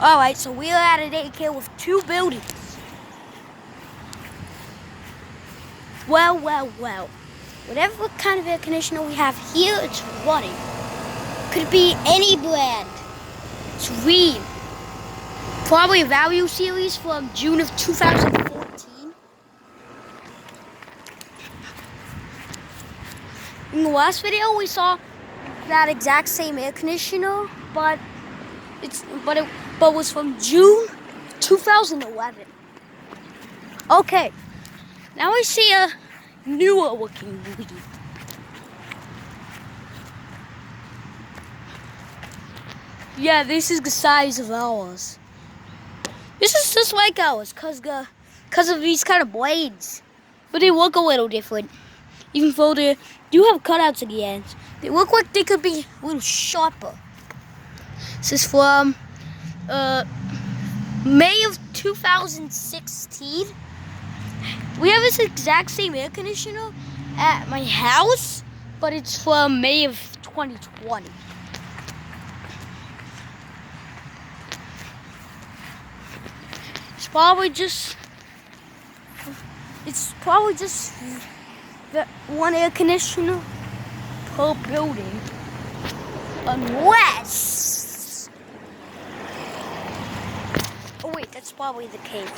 Alright, so we are at a daycare with 2 buildings. Well. Whatever kind of air conditioner we have here, it's running. Could be any brand. It's Rheem. Probably a Value Series from June of 2014. In the last video, we saw that exact same air conditioner, but it was from June 2011. Okay, now I see a newer looking lead. Yeah, this is the size of ours. This is just like ours, cause of these kind of blades, but they look a little different. Even though they do have cutouts at the ends, they look like they could be a little sharper. This is from May of 2016. We have this exact same air conditioner at my house, but it's from May of 2020. It's probably just the one air conditioner per building, unless, oh wait, that's probably the case.